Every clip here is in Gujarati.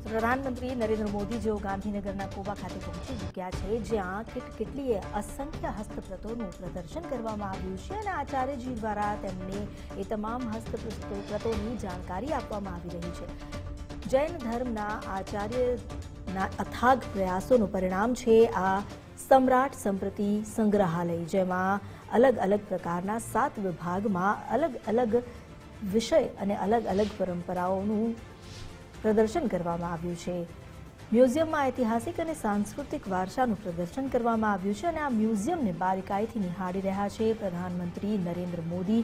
પ્રધાનમંત્રી નરેન્દ્ર મોદી જેઓ ગાંધીનગરના કોબા ખાતે પહોંચી ચૂક્યા છે, જ્યાં કેટલીય અસંખ્ય હસ્તપ્રતોનું પ્રદર્શન કરવામાં આવ્યું છે અને આચાર્યજી દ્વારા તેમને એ તમામ હસ્તપ્રતોની જાણકારી આપવામાં આવી રહી છે। જૈન ધર્મના આચાર્યના અથાગ પ્રયાસોનું પરિણામ છે આ સમ્રાટ સંપ્રતિ સંગ્રહાલય, જેમાં અલગ અલગ પ્રકારના 7 વિભાગમાં અલગ અલગ વિષય અને અલગ અલગ પરંપરાઓનું પ્રદર્શન કરવામાં આવ્યું છે। મ્યુઝિયમમાં ઐતિહાસિક અને સાંસ્કૃતિક વારસાનું પ્રદર્શન કરવામાં આવ્યું છે અને આ મ્યુઝિયમને બારીકાઈથી નિહાળી રહ્યા છે પ્રધાનમંત્રી નરેન્દ્ર મોદી।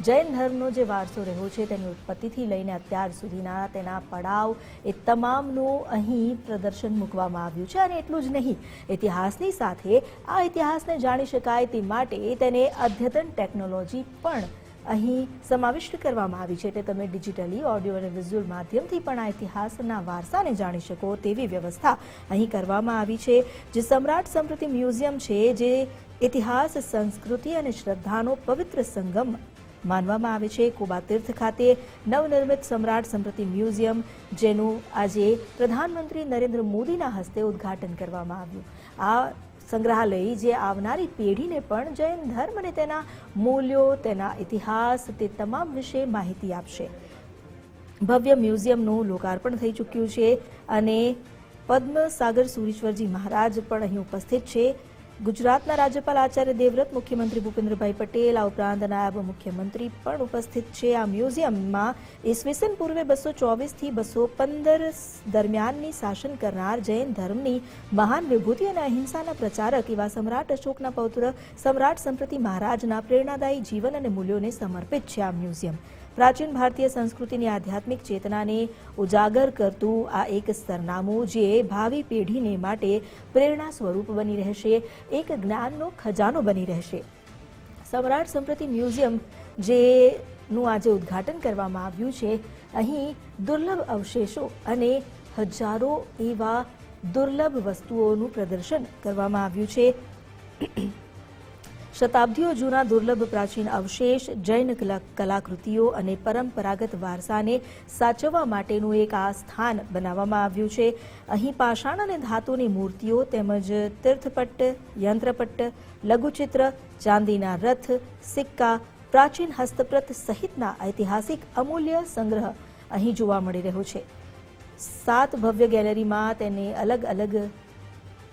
જૈન ધર્મનો જે વારસો રહ્યો છે તેની ઉત્પત્તિથી લઈને અત્યાર સુધીના તેના પડાવ એ તમામનું અહીં પ્રદર્શન મૂકવામાં આવ્યું છે અને એટલું જ નહીં, ઇતિહાસની સાથે આ ઇતિહાસને જાણી શકાય તે માટે તેને અદ્યતન ટેકનોલોજી પણ અહીં સમાવિષ્ટ કરવામાં આવી છે, એટલે તમે ડિજિટલી, ઓડિયો અને વિઝ્યુઅલ માધ્યમથી પણ આ ઇતિહાસના વારસાને જાણી શકો તેવી વ્યવસ્થા અહીં કરવામાં આવી છે। જે સમ્રાટ સંપ્રતિ મ્યુઝિયમ છે, જે ઇતિહાસ, સંસ્કૃતિ અને શ્રદ્ધાનો પવિત્ર સંગમ માનવામાં આવે છે। કોબા તીર્થ ખાતે નવનિર્મિત સમ્રાટ સંપ્રતિ મ્યુઝિયમ, જેનું આજે પ્રધાનમંત્રી નરેન્દ્ર મોદીના હસ્તે ઉદ્ઘાટન કરવામાં આવ્યું। આ સંગ્રહાલય જે આવનારી પેઢીને પણ જૈન ધર્મ અને તેના મૂલ્યો, તેના ઇતિહાસ, તે તમામ વિશે માહિતી આપશે। ભવ્ય મ્યુઝિયમનું લોકાર્પણ થઈ ચૂક્યું છે અને પદ્મસાગર સુરીશ્વરજી મહારાજ પણ અહીં ઉપસ્થિત છે। ગુજરાતના રાજ્યપાલ આચાર્ય દેવવ્રત, મુખ્યમંત્રી ભૂપેન્દ્રભાઈ પટેલ, આ ઉપરાંત નાયબ મુખ્યમંત્રી પણ ઉપસ્થિત છે। આ મ્યુઝિયમમાં ઈસવીસન પૂર્વે 224 થી 215 દરમિયાનની શાસન કરનાર જૈન ધર્મની મહાન વિભૂતિ અને અહિંસાના પ્રચારક એવા સમ્રાટ અશોકના પૌત્ર સમ્રાટ સંપ્રતિ મહારાજના પ્રેરણાદાયી જીવન અને મૂલ્યોને સમર્પિત છે આ મ્યુઝિયમ। પ્રાચીન ભારતીય સંસ્કૃતિની આધ્યાત્મિક ચેતનાને ઉજાગર કરતું આ એક સરનામું જે ભાવિ પેઢીને માટે પ્રેરણા સ્વરૂપ બની રહેશે, એક જ્ઞાનનો ખજાનો બની રહેશે। સમ્રાટ સંપ્રતિ મ્યુઝિયમ જેનું આજે ઉદ્ઘાટન કરવામાં આવ્યું છે, અહીં દુર્લભ અવશેષો અને હજારો એવા દુર્લભ વસ્તુઓનું પ્રદર્શન કરવામાં આવ્યું છે। શતાબ્દીઓ જૂના દુર્લભ પ્રાચીન અવશેષ, જૈન કલાકૃતિઓ અને પરંપરાગત વારસાને સાચવવા માટેનું એક આ સ્થાન બનાવવામાં આવ્યું છે। અહીં પાષાણ અને ધાતુની મૂર્તિઓ તેમજ તીર્થપટ્ટ, યંત્રપટ્ટ, લઘુચિત્ર, ચાંદીના રથ, સિક્કા, પ્રાચીન હસ્તપ્રત સહિતના ઐતિહાસિક અમૂલ્ય સંગ્રહ અહીં જોવા મળી રહ્યો છે। 7 ભવ્ય ગેલેરીમાં તેને અલગ અલગ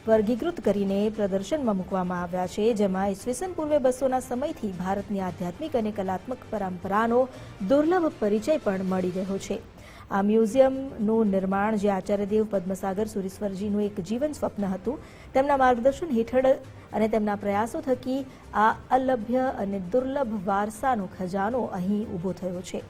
વર્ગીકૃત કરીને પ્રદર્શનમાં મૂકવામાં આવ્યા છે, જેમાં ઈસવીસન પૂર્વે 200ના સમયથી ભારતની આધ્યાત્મિક અને કલાત્મક પરંપરાનો દુર્લભ પરિચય પણ મળી રહ્યો છે। આ મ્યુઝિયમનું નિર્માણ જે આચાર્યદેવ પદ્મસાગર સુરીશ્વરજીનું એક જીવન સ્વપ્ન હતું, તેમના માર્ગદર્શન હેઠળ અને તેમના પ્રયાસો થકી આ અલભ્ય અને દુર્લભ વારસાનો ખજાનો અહીં ઊભો થયો છે।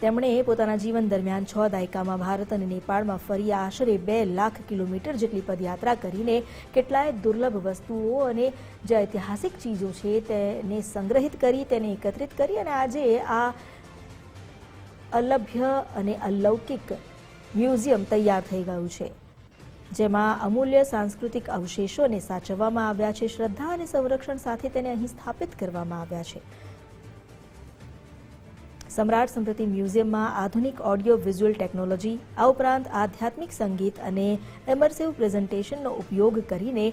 તેમણે પોતાના જીવન દરમિયાન 6 દાયકામાં ભારત અને નેપાળમાં ફરી આશરે 2 લાખ કિલોમીટર જેટલી પદયાત્રા કરીને કેટલાય દુર્લભ વસ્તુઓ અને જે ઐતિહાસિક ચીજો છે તેને સંગ્રહિત કરી, તેને એકત્રિત કરી અને આજે આ અલભ્ય અને અલૌકિક મ્યુઝિયમ તૈયાર થઈ ગયું છે, જેમાં અમૂલ્ય સાંસ્કૃતિક અવશેષોને સાચવવામાં આવ્યા છે। શ્રદ્ધા અને સંરક્ષણ સાથે તેને અહીં સ્થાપિત કરવામાં આવ્યા છે। સમ્રાટ સંપ્રતિ મ્યુઝિયમમાં આધુનિક ઓડિયો વિઝ્યુઅલ ટેકનોલોજી, આ ઉપરાંત આધ્યાત્મિક સંગીત અને ઇમર્સિવ પ્રેઝન્ટેશનનો ઉપયોગ કરીને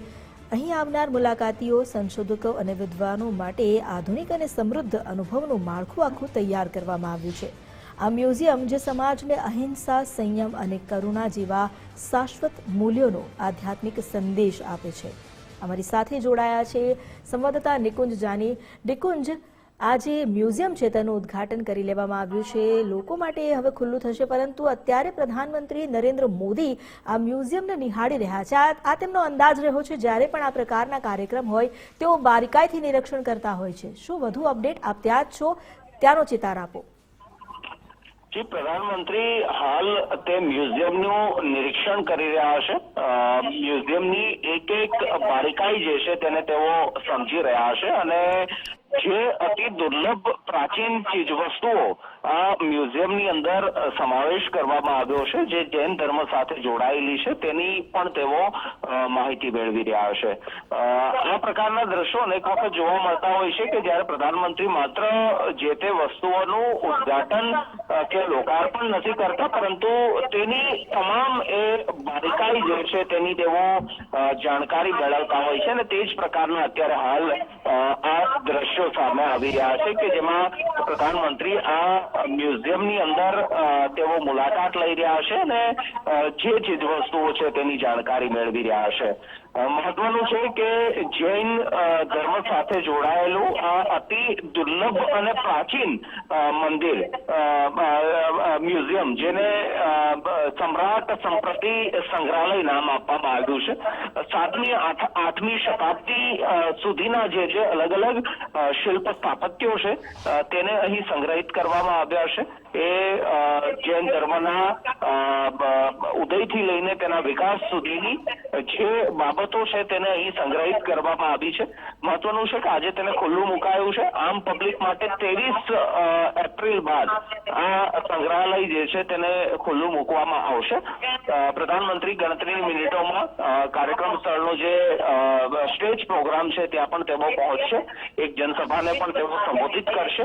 અહીં આવનાર મુલાકાતીઓ, સંશોધકો અને વિદ્વાનો માટે આધુનિક અને સમૃદ્ધ અનુભવનું માળખું આખું તૈયાર કરવામાં આવ્યું છે। આ મ્યુઝિયમ જે સમાજને અહિંસા, સંયમ અને કરુણા જેવા શાશ્વત મૂલ્યોનો આધ્યાત્મિક સંદેશ આપે છે। અમારી સાથે જોડાયા છે સંવાદદાતા નિકુંજ જાની। નિકુંજ, આ જે મ્યુઝિયમ છે તેનું ઉદ્ઘાટન કરી લેવામાં આવ્યું છે, લોકો માટે હવે ખુલ્લું થશે, પરંતુ અત્યારે પ્રધાનમંત્રી નરેન્દ્ર મોદી આ મ્યુઝિયમને નિહાળી રહ્યા છે। આ તેમનો અંદાજ રહ્યો છે, જ્યારે પણ આ પ્રકારના કાર્યક્રમ હોય તેઓ બારીકાઈથી નિરીક્ષણ કરતા હોય છે। શું વધુ અપડેટ આપ ત્યાં જ છો, ત્યાંનો ચિતાર આપો। જી, પ્રધાનમંત્રી હાલ તે મ્યુઝિયમનું નિરીક્ષણ કરી રહ્યા છે। મ્યુઝિયમની એક એક બારીકાઈ જે છે તેને તેઓ સમજી રહ્યા છે અને જે અતિ દુર્લભ પ્રાચીન ચીજવસ્તુઓ આ મ્યુઝિયમની અંદર સમાવેશ કરવામાં આવ્યો છે, જે જૈન ધર્મ સાથે જોડાયેલી છે, તેની પણ તેઓ માહિતી મેળવી રહ્યા છે। આ પ્રકારના દ્રશ્યો અનેક વખત જોવા મળતા હોય છે કે જ્યારે પ્રધાનમંત્રી માત્ર જે તે વસ્તુઓનું ઉદ્ઘાટન કે લોકાર્પણ નથી કરતા, પરંતુ તેની તમામ એ બારીકાઈ જે છે તેની તેઓ જાણકારી મેળવતા હોય છે, અને તે જ પ્રકારના અત્યારે હાલ આ દ્રશ્યો સામે આવી રહ્યા છે કે જેમાં પ્રધાનમંત્રી આ મ્યુઝિયમની અંદર તેઓ મુલાકાત લઈ રહ્યા છે અને જે ચીજ વસ્તુઓ છે તેની જાણકારી મેળવી રહ્યા છે. મહત્વનું છે કે જૈન ધર્મ સાથે જોડાયેલું આ અતિ દુર્લભ અને પ્રાચીન મંદિર મ્યુઝિયમ, જેને સમ્રાટ સંપ્રતિ સંગ્રહાલય નામ આપવામાં આવ્યું છે, 7મી 8મી શતાબ્દી સુધીના જે અલગ અલગ શિલ્પ સ્થાપત્યો છે તેને અહીં સંગ્રહિત કરવામાં આવ્યા છે. એ જૈન ધર્મના ઉદયથી લઈને તેના વિકાસ સુધીની જે બાબતો છે તેને અહીં સંગ્રહિત કરવામાં આવી છે. મહત્વનું છે કે આજે તેને ખુલ્લું મુકાયું છે આમ પબ્લિક માટે. 23 એપ્રિલ બાદ આ સંગ્રહાલય જે છે તેને ખુલ્લું મૂકવામાં આવશે. પ્રધાનમંત્રી ગણતરીની મિનિટોમાં કાર્યક્રમ સ્થળનો જે સ્ટેજ પ્રોગ્રામ છે ત્યાં પણ તેઓ પહોંચશે. એક જનસભાને પણ તેઓ સંબોધિત કરશે.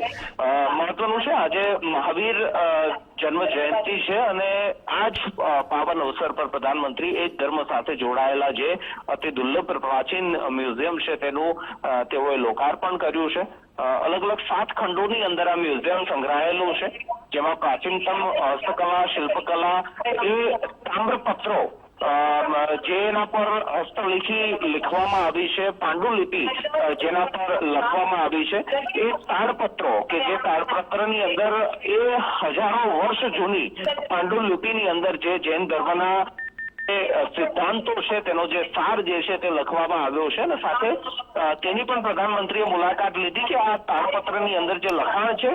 મહત્વનું છે આજે મહાવીર જન્મ જયંતિ છે અને આ જ પાવન અવસર પર પ્રધાનમંત્રી એ જ ધર્મ સાથે જોડાયેલા જે અતિ દુર્લભ પ્રાચીન મ્યુઝિયમ છે તેનું તેઓએ લોકાર્પણ કર્યું છે. અલગ અલગ 7 ખંડોની અંદર આ મ્યુઝિયમ સંગ્રહાયેલું છે, જેમાં પ્રાચીનતમ હસ્તકલા, શિલ્પકલા, એ તામ્રપત્રો જેના પર હસ્તલિખી લખવામાં આવી છે, પાંડુલિપિ જેના પર લખવામાં આવી છે, એ તાડપત્રો કે જે તાડપત્રની અંદર એ હજારો વર્ષ જૂની પાંડુલિપિની અંદર જે જૈન ધર્મના સિદ્ધાંતો છે તેનો જે સાર જે છે તે લખવામાં આવ્યો છે, અને સાથે તેની પણ પ્રધાનમંત્રીએ મુલાકાત લીધી કે આ તાડપત્રની અંદર જે લખાણ છે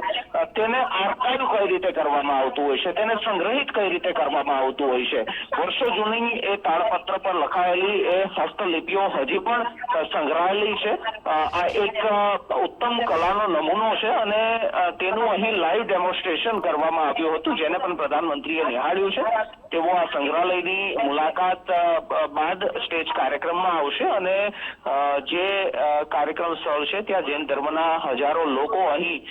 તેને આર્કાઇવ કઈ રીતે કરવામાં આવતું હોય છે, તેને સંગ્રહિત કઈ રીતે કરવામાં આવતું હોય છે. વર્ષો જૂની એ તાડપત્ર પર લખાયેલી એ હસ્તલિપિઓ હજી પણ સંગ્રહાયેલી છે. આ એક ઉત્તમ કલાનો નમૂનો છે અને તેનું અહીં લાઈવ ડેમોન્સ્ટ્રેશન કરવામાં આવ્યું હતું, જેને પણ પ્રધાનમંત્રીએ નિહાળ્યું છે. તેઓ આ સંગ્રહાલયની મુલાકાત બાદ સ્ટેજ કાર્યક્રમમાં આવશે અને જે કાર્યક્રમ સ્થળ છે ત્યાં જૈન ધર્મના હજારો લોકો અહીં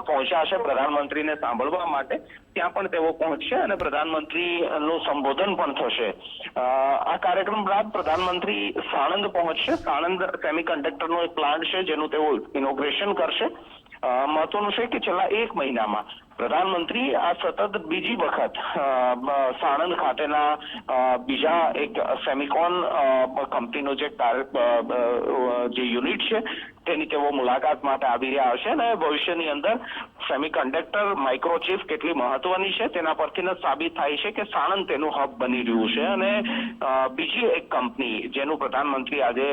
પહોંચ્યા છે પ્રધાનમંત્રીને સાંભળવા માટે. ત્યાં પણ તેઓ પહોંચશે અને પ્રધાનમંત્રીનું સંબોધન પણ થશે. આ કાર્યક્રમ બાદ પ્રધાનમંત્રી સાણંદ પહોંચશે. સાણંદ સેમિકન્ડક્ટરનો એક પ્લાન્ટ છે જેનું તેઓ ઇનોગ્રેશન કરશે. મહત્વનું છે કે છેલ્લા 1 મહિનામાં પ્રધાનમંત્રી આ સતત બીજી વખત સાણંદ ખાતેના બીજા એક સેમિકોન કંપનીનો જે યુનિટ છે તેની તેઓ મુલાકાત માટે આવી રહ્યા હશે અને ભવિષ્યની અંદર સેમિકન્ડક્ટર માઇક્રોચિપ કેટલી મહત્વની છે તેના પરથી સાબિત થાય છે કે સાણંદ તેનું હબ બની રહ્યું છે. અને બીજી એક કંપની જેનું પ્રધાનમંત્રી આજે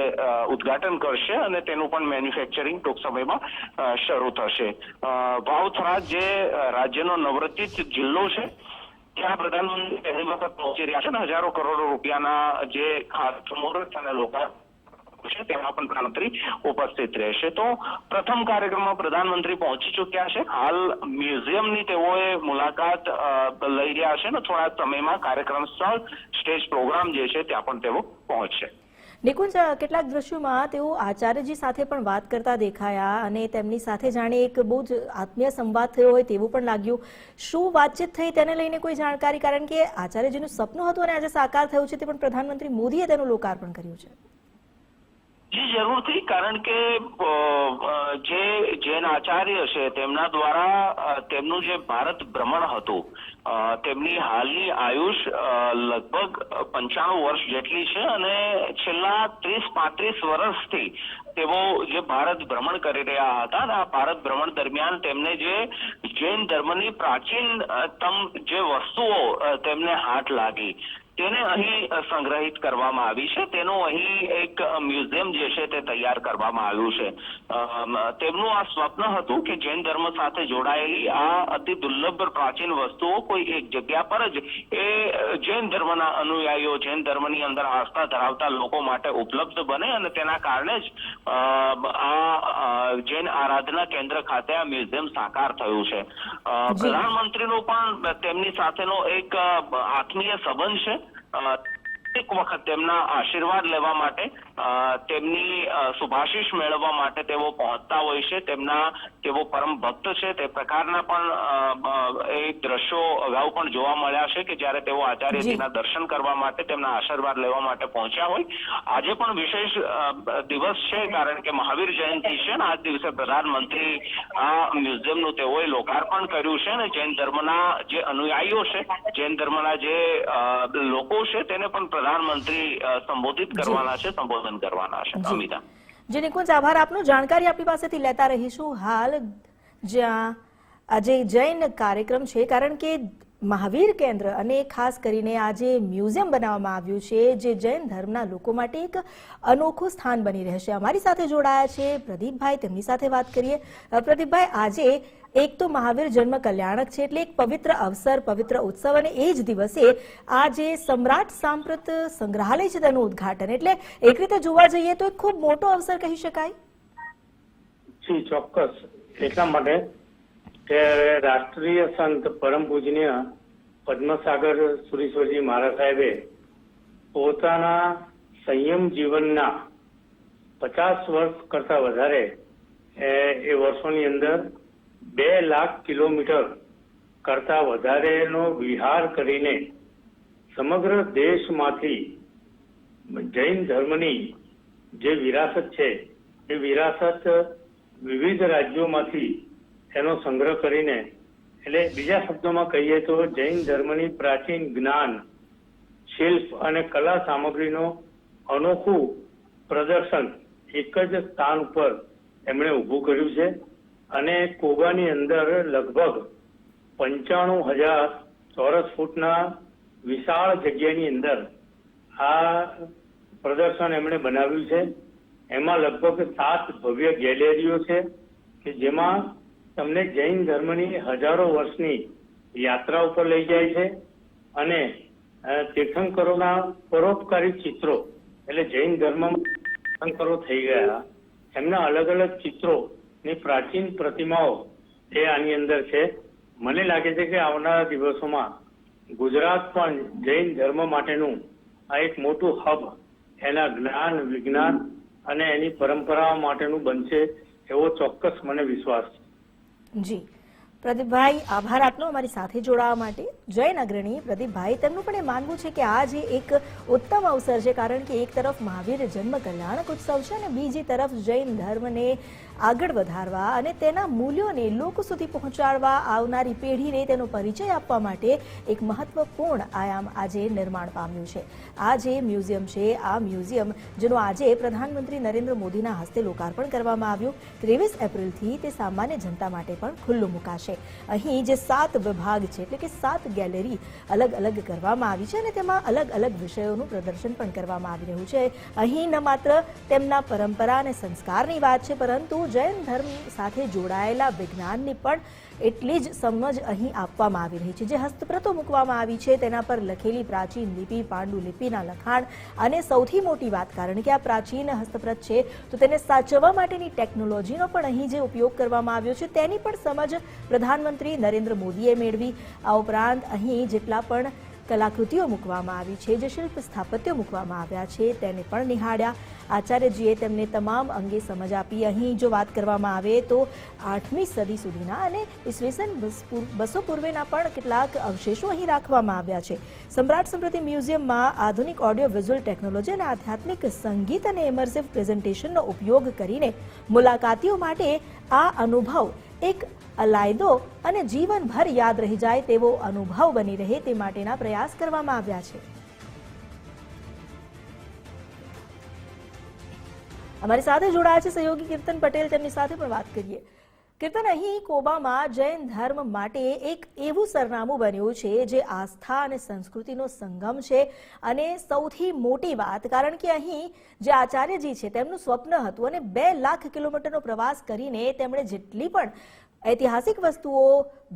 ઉદ્ઘાટન કરશે અને તેનું પણ મેન્યુફેક્ચરિંગ ટૂંક સમયમાં શરૂ થશે. વાવથરા જે રાજ્યનો નવરચિત જિલ્લો છે ત્યાં પ્રધાનમંત્રી પહેલી વખત પહોંચી રહ્યા છે અને હજારો કરોડો રૂપિયાના જે ખાતમુહૂર્ત અને લોકાર્પણ છે તેમાં પણ પ્રધાનમંત્રી ઉપસ્થિત રહેશે. તો પ્રથમ કાર્યક્રમમાં પ્રધાનમંત્રી પહોંચી ચુક્યા છે. હાલ મ્યુઝિયમની તેઓએ મુલાકાત લઈ રહ્યા છે અને થોડા સમયમાં કાર્યક્રમ સ્થળ સ્ટેજ પ્રોગ્રામ જે છે ત્યાં પણ તેઓ પહોંચશે. નિકુંજ, કેટલાક દ્રશ્યોમાં તેઓ આચાર્યજી સાથે પણ વાત કરતા દેખાયા અને તેમની સાથે જાણે એક બહુ જ આત્મીય સંવાદ થયો હોય તેવું પણ લાગ્યું. શું વાતચીત થઈ તેને લઈને કોઈ જાણકારી? કારણ કે આચાર્યજીનું સપનું હતું અને આજે સાકાર થયું છે, તે પણ પ્રધાનમંત્રી મોદીએ તેનું લોકાર્પણ કર્યું છે. જી જરૂરથી, કારણ કે જે જૈન આચાર્ય છે તેમના દ્વારા તેમનું જે ભારત ભ્રમણ હતું, તેમની હાલની આયુષ લગભગ 95 વર્ષ જેટલી છે અને છેલ્લા 30-35 વર્ષથી તેઓ જે ભારત ભ્રમણ કરી રહ્યા હતા અને આ ભારત ભ્રમણ દરમિયાન તેમને જે જૈન ધર્મની પ્રાચીનતમ જે વસ્તુઓ તેમને હાથ લાગી તેને અહીં સંગ્રહિત કરવામાં આવી છે. તેનું અહીં એક મ્યુઝિયમ જે છે તે તૈયાર કરવામાં આવ્યું છે. તેમનું આ સ્વપ્ન હતું કે જૈન ધર્મ સાથે જોડાયેલી આ અતિ દુર્લભ પ્રાચીન વસ્તુઓ કોઈ એક જગ્યા પર જ એ જૈન ધર્મના અનુયાયીઓ, જૈન ધર્મની અંદર આસ્થા ધરાવતા લોકો માટે ઉપલબ્ધ બને અને તેના કારણે જ આ જૈન આરાધના કેન્દ્ર ખાતે આ મ્યુઝિયમ સાકાર થયું છે. પ્રધાનમંત્રીનો પણ તેમની સાથેનો એક આત્મીય સંબંધ છે. એક વખત તેમના આશીર્વાદ લેવા માટે, તેમની શુભાશીષ મેળવવા માટે તેઓ પહોંચતા હોય છે. તેઓ પરમ ભક્ત છે. તે પ્રકારના પણ એ દ્રશ્યો અગાઉ પણ જોવા મળ્યા છે કે જ્યારે તેઓ આચાર્યજીના દર્શન કરવા માટે, તેમના આશીર્વાદ લેવા માટે પહોંચ્યા હોય. આજે પણ વિશેષ દિવસ છે કારણ કે મહાવીર જયંતિ છે ને આજ દિવસે પ્રધાનમંત્રી આ મ્યુઝિયમનું તેઓએ લોકાર્પણ કર્યું છે અને જૈન ધર્મના જે અનુયાયીઓ છે, જૈન ધર્મના જે લોકો છે તેને પણ પ્રધાનમંત્રી સંબોધિત કરવાના છે, સંબોધન કરવાના છે. અમિતા જી નિકુંજ, આભાર આપનો. જાણકારી આપણી પાસેથી લેતા રહીશું. હાલ જ્યાં આજે જૈન કાર્યક્રમ છે કારણ કે મહાવીર કેન્દ્ર અને ખાસ કરીને આજે મ્યુઝિયમ બનાવવામાં આવ્યું છે જે જૈન ધર્મના લોકો માટે એક અનોખું સ્થાન બની રહેશે. અમારી સાથે જોડાયા છે પ્રદીપભાઈ, તેમની સાથે વાત કરીએ. પ્રદીપભાઈ, આજે એક તો મહાવીર જન્મ કલ્યાણક છે એટલે એક પવિત્ર અવસર, પવિત્ર ઉત્સવ અને એ જ દિવસે આ જે સમ્રાટ સાંપ્રત સંગ્રહાલય છે તેનું ઉદ્ઘાટન, એટલે એક રીતે જોવા જઈએ તો એક ખૂબ મોટો અવસર કહી શકાય. જી ચોક્કસ. એટલા માટે કે રાષ્ટ્રીય સંત પરમ પૂજનીય પદ્મસાગર સુરીશ્વરજી મહારાજ સાહેબે પોતાના સંયમ જીવનના 50 વર્ષ કરતા વધારે એ વર્ષોની અંદર 2 લાખ કિલોમીટર કરતા વધારેનો વિહાર કરીને સમગ્ર દેશમાંથી જૈન ધર્મની જે વિરાસત છે એ વિરાસત વિવિધ રાજ્યોમાંથી એનો સંગ્રહ કરીને, એટલે બીજા શબ્દોમાં કહીએ તો જૈન ધર્મની પ્રાચીન જ્ઞાન, શિલ્પ અને કલા સામગ્રીનો અનોખું પ્રદર્શન એક જ સ્થાન ઉપર એમણે ઊભું કર્યું છે અને કોબાની અંદર લગભગ 95,000 ચોરસ ફૂટના વિશાળ જગ્યાની અંદર આ પ્રદર્શન એમણે બનાવ્યું છે. એમાં લગભગ 7 ભવ્ય ગેલેરીઓ છે કે જેમાં તમને જૈન ધર્મની હજારો વર્ષની યાત્રા ઉપર લઈ જાય છે અને તીર્થંકરોના પરોપકારી ચિત્રો, એટલે જૈન ધર્મમાં તીર્થંકરો થઈ ગયા એમના અલગ અલગ ચિત્રો ની પ્રાચીન પ્રતિમાઓ એ આની અંદર છે. મને લાગે છે કે આવનારા દિવસોમાં ગુજરાત પણ જૈન ધર્મ માટેનું આ એક મોટું હબ એના જ્ઞાન, વિજ્ઞાન અને એની પરંપરાઓ માટેનું બનશે એવો ચોક્કસ મને વિશ્વાસ છે. જી પ્રદીપભાઈ, આભાર આપનો અમારી સાથે જોડાવા માટે. જૈન અગ્રણી પ્રદીપભાઈ, તેમનું પણ એ માનવું છે કે આ જે એક ઉત્તમ અવસર છે કારણ કે એક તરફ મહાવીર જન્મ કલ્યાણક ઉત્સવ છે અને બીજી તરફ જૈન ધર્મને આગળ વધારવા અને તેના મૂલ્યોને લોકો સુધી પહોંચાડવા, આવનારી પેઢીને તેનો પરિચય આપવા માટે એક મહત્વપૂર્ણ આયામ આજે નિર્માણ પામ્યું છે. આ જે મ્યુઝિયમ છે, આ મ્યુઝિયમ જેનું આજે પ્રધાનમંત્રી નરેન્દ્ર મોદીના હસ્તે લોકાર્પણ કરવામાં આવ્યું, 23 એપ્રિલથી તે સામાન્ય જનતા માટે પણ ખુલ્લું મુકાશે. અહીં જે 7 વિભાગ છે એટલે કે 7 ગેલેરી અલગ અલગ કરવામાં આવી છે અને તેમાં અલગ અલગ વિષયોનું પ્રદર્શન પણ કરવામાં આવી રહ્યું છે. અહીં ન માત્ર તેમના પરંપરા અને સંસ્કારની વાત છે પરંતુ જૈન ધર્મ સાથે જોડાયેલા વિજ્ઞાનની પણ એટલી જ સમજ અહીં આપવામાં આવી રહી છે. જે હસ્તપ્રતો મૂકવામાં આવી છે તેના પર લખેલી પ્રાચીન લિપિ, પાંડુલિપિના લખાણ અને સૌથી મોટી વાત, કારણ કે આ પ્રાચીન હસ્તપ્રત છે તો તેને સાચવવા માટેની ટેકનોલોજીનો પણ અહીં જે ઉપયોગ કરવામાં આવ્યો છે તેની પણ સમજ પ્રધાનમંત્રી નરેન્દ્ર મોદીએ મેળવી. આ ઉપરાંત અહીં જેટલા પણ કલાકૃતિઓ મૂકવામાં આવી છે, જે શિલ્પ સ્થાપત્યો મૂકવામાં આવ્યા છે તેને પણ નિહાળ્યા. આચાર્યજીએ તેમને તમામ અંગે સમજ આપી. અહીં જો વાત કરવામાં આવે તો 8મી સદી સુધીના અને ઈસવીસન 200 પૂર્વેના પણ કેટલાક અવશેષો અહીં રાખવામાં આવ્યા છે. સમ્રાટ સ્મૃતિ મ્યુઝિયમમાં આધુનિક ઓડિયો વિઝ્યુઅલ ટેકનોલોજી અને આધ્યાત્મિક સંગીત અને ઇમર્સિવ પ્રેઝન્ટેશનનો ઉપયોગ કરીને મુલાકાતીઓ માટે આ અનુભવ એક અલાયદો અને જીવનભર યાદ રહી જાય તેવો અનુભવ બની રહે તે માટેના પ્રયાસ કરવામાં આવ્યા છે. અમારી સાથે જોડાયા છે સહયોગી કીર્તન પટેલ, તેમની સાથે પણ વાત કરીએ. કીર્તન, અહીં કોબામાં જૈન ધર્મ માટે એક એવું સરનામું બન્યું છે જે આસ્થા અને સંસ્કૃતિનો સંગમ છે અને સૌથી મોટી વાત, કારણ કે અહીં જે આચાર્યજી છે તેમનું સ્વપ્ન હતું અને 2 લાખ કિલોમીટરનો પ્રવાસ કરીને તેમણે જેટલી પણ ઐતિહાસિક વસ્તુઓ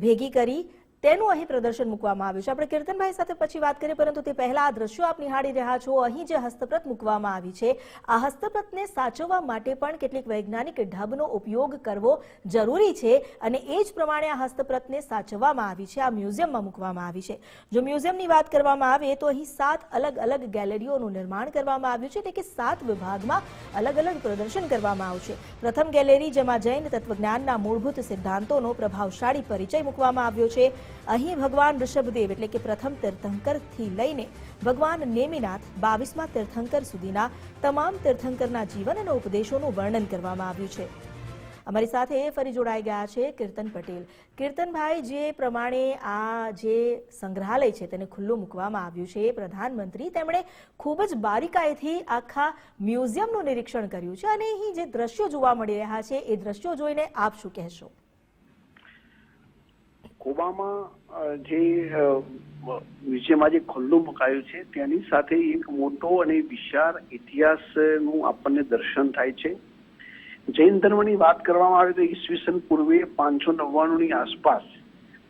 ભેગી કરી તેનું અહીં પ્રદર્શન મૂકવામાં આવ્યું છે. આપણે કીર્તનભાઈ સાથે પછી વાત કરીએ, પરંતુ તે પહેલા આ દ્રશ્યો આપ નિહાળી રહ્યા છો. અહીં જે હસ્તપ્રત મૂકવામાં આવી છે, આ હસ્તપ્રતને સાચવવા માટે પણ કેટલીક વૈજ્ઞાનિક ઢબનો ઉપયોગ કરવો જરૂરી છે અને એ જ પ્રમાણે આ હસ્તપ્રતને સાચવવામાં આવી છે, આ મ્યુઝિયમમાં મૂકવામાં આવી છે. જો મ્યુઝિયમની વાત કરવામાં આવે તો અહીં 7 અલગ અલગ ગેલેરીઓનું નિર્માણ કરવામાં આવ્યું છે, એટલે કે 7 વિભાગમાં અલગ અલગ પ્રદર્શન કરવામાં આવશે. પ્રથમ ગેલેરી, જેમાં જૈન તત્વજ્ઞાનના મૂળભૂત સિદ્ધાંતોનો પ્રભાવશાળી પરિચય મૂકવામાં આવ્યો છે. અહીં ભગવાન ઋષભદેવ એટલે કે પ્રથમ તીર્થંકરથી લઈને ભગવાન નેમિનાથ 22મા તીર્થંકર સુધીના તમામ તીર્થંકરના જીવન અને ઉપદેશોનું વર્ણન કરવામાં આવ્યું છે. અમારી સાથે ફરી જોડાઈ ગયા છે કીર્તન પટેલ. કીર્તનભાઈ, જે પ્રમાણે આ જે સંગ્રહાલય છે તેને ખુલ્લું મૂકવામાં આવ્યું છે, પ્રધાનમંત્રી તેમણે ખૂબ જ બારીકાઈથી આખા મ્યુઝિયમનું નિરીક્ષણ કર્યું છે અને અહીં જે દ્રશ્યો જોવા મળી રહ્યા છે એ દ્રશ્યો જોઈને આપ શું કહેશો? કોબામાં જે મ્યુઝિયમ આજે ખુલ્લું મુકાયું છે તેની સાથે એક મોટો અને વિશાળ ઇતિહાસનું આપણને દર્શન થાય છે. જૈન ધર્મની વાત કરવામાં આવે તો ઈસવીસન પૂર્વે 599ની આસપાસ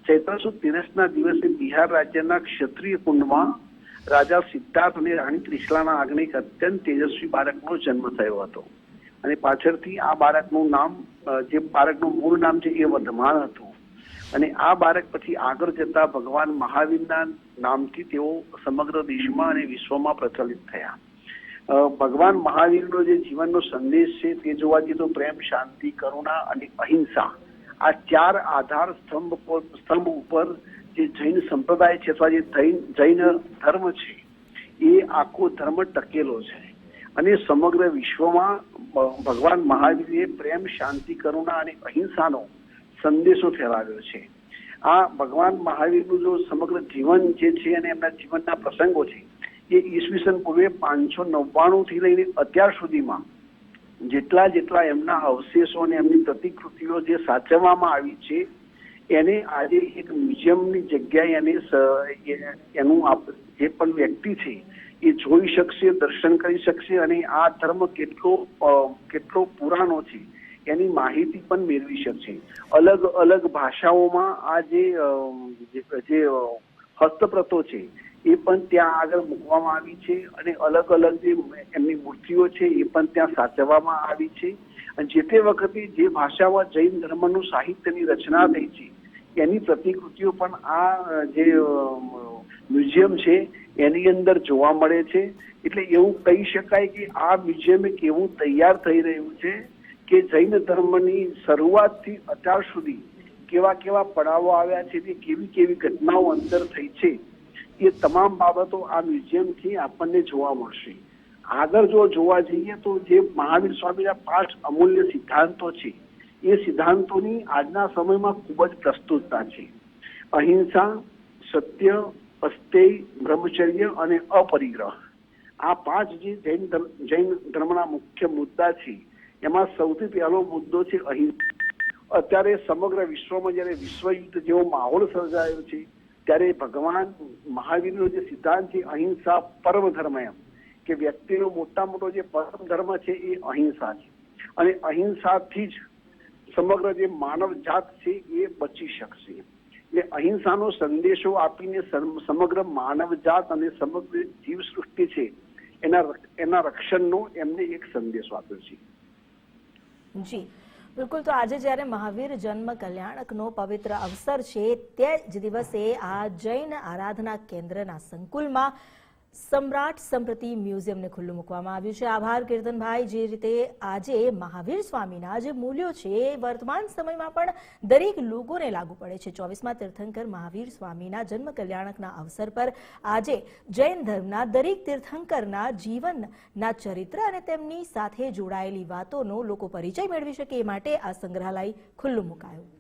ચૈત્ર સુદ 13ના દિવસે બિહાર રાજ્યના ક્ષત્રિય કુંડમાં રાજા સિદ્ધાર્થ અને રાણી ત્રિશલાના આગને એક અત્યંત તેજસ્વી બાળકનો જન્મ થયો હતો અને પાછળથી આ બાળકનું નામ, જે બાળકનું મૂળ નામ છે એ વર્ધમાન હતું અને આ બાળક પછી આગળ જતા ભગવાન મહાવીરના નામથી તેઓ સમગ્ર દેશમાં અને વિશ્વમાં પ્રચલિત થયા. ભગવાન મહાવીરનો જે જીવનનો સંદેશ છે તે જોવા જઈએ તો પ્રેમ, શાંતિ, કરુણા અને અહિંસા, આ 4 આધાર સ્તંભ ઉપર જે જૈન સંપ્રદાય છે અથવા જે જૈન ધર્મ છે એ આખો ધર્મ ટકેલો છે અને સમગ્ર વિશ્વમાં ભગવાન મહાવીરે પ્રેમ, શાંતિ, કરુણા અને અહિંસાનો સંદેશો ફેલાવ્યો છે. આ ભગવાન મહાવીરનું જો સમગ્ર જીવન જે છે અને એમના જીવનના પ્રસંગો છે એ ઈસવીસન પૂર્વે 599થી લઈને અત્યાર સુધીમાં જેટલા એમના અવશેષો અને એમની પ્રતિકૃતિઓ જે સાચવવામાં આવી છે એને આજે એક મ્યુઝિયમની જગ્યાએ એનું જે પણ વ્યક્તિ છે એ જોઈ શકશે, દર્શન કરી શકશે અને આ ધર્મ કેટલો પુરાણો છે એની માહિતી પણ મેળવી શકશે. અલગ અલગ ભાષાઓમાં આ જે હસ્તપ્રતો છે એ પણ ત્યાં આગળ મૂકવામાં આવી છે અને અલગ અલગ જે એમની મૂર્તિઓ છે એ પણ ત્યાં સાચવવામાં આવી છે. અને જે તે વખતે જે ભાષામાં જૈન ધર્મનું સાહિત્યની રચના થઈ છે એની પ્રતિકૃતિઓ પણ આ જે મ્યુઝિયમ છે એની અંદર જોવા મળે છે. એટલે એવું કહી શકાય કે આ મ્યુઝિયમ એક એવું તૈયાર થઈ રહ્યું છે કે જૈન ધર્મની શરૂઆતથી અત્યાર સુધી કેવા પડાવો આવ્યા છે, તે કેવી ઘટનાઓ અંદર થઈ છે, એ તમામ બાબતો આ મ્યુઝિયમથી આપણને જોવા મળશે. આગળ જો જોવા જઈએ તો જે મહાવીર સ્વામીના 5 અમૂલ્ય સિદ્ધાંતો છે એ સિદ્ધાંતોની આજના સમયમાં ખૂબ જ પ્રસ્તુતતા છે. અહિંસા, સત્ય, અસ્તેય, બ્રહ્મચર્ય અને અપરિગ્રહ, આ 5 જે જૈન ધર્મના મુખ્ય મુદ્દા છે એમાં સૌથી પહેલો મુદ્દો છે અહિંસા. અત્યારે સમગ્ર વિશ્વમાં જ્યારે વિશ્વયુદ્ધ જેવો માહોલ સર્જાયો છે ત્યારે ભગવાન મહાવીરનો જે સિદ્ધાંત છે અહિંસા પરમ ધર્મ, એમ કે વ્યક્તિનો મોટો જે પરમ ધર્મ છે એ અહિંસા છે અને અહિંસાથી જ સમગ્ર જે માનવ જાત છે એ બચી શકશે. એટલે અહિંસાનો સંદેશો આપીને સમગ્ર માનવ જાત અને સમગ્ર જીવસૃષ્ટિ છે એના રક્ષણનો એમને એક સંદેશો આપ્યો છે. જી બિલકુલ. તો આજે જ્યારે મહાવીર જન્મ કલ્યાણકનો પવિત્ર અવસર છે તે જ દિવસે આ જૈન આરાધના કેન્દ્રના સંકુલમાં સમ્રાટ સંપ્રતિ મ્યુઝિયમને ખુલ્લું મૂકવામાં આવ્યું છે. આભાર કીર્તનભાઈ. જે રીતે આજે મહાવીર સ્વામીના જે મૂલ્યો છે એ વર્તમાન સમયમાં પણ દરેક લોકોને લાગુ પડે છે. 24મા તીર્થંકર મહાવીર સ્વામીના જન્મ કલ્યાણકના અવસર પર આજે જૈન ધર્મના દરેક તીર્થંકરના જીવનના ચરિત્ર અને તેમની સાથે જોડાયેલી વાતોનો લોકો પરિચય મેળવી શકે એ માટે આ સંગ્રહાલય ખુલ્લું મુકાયું.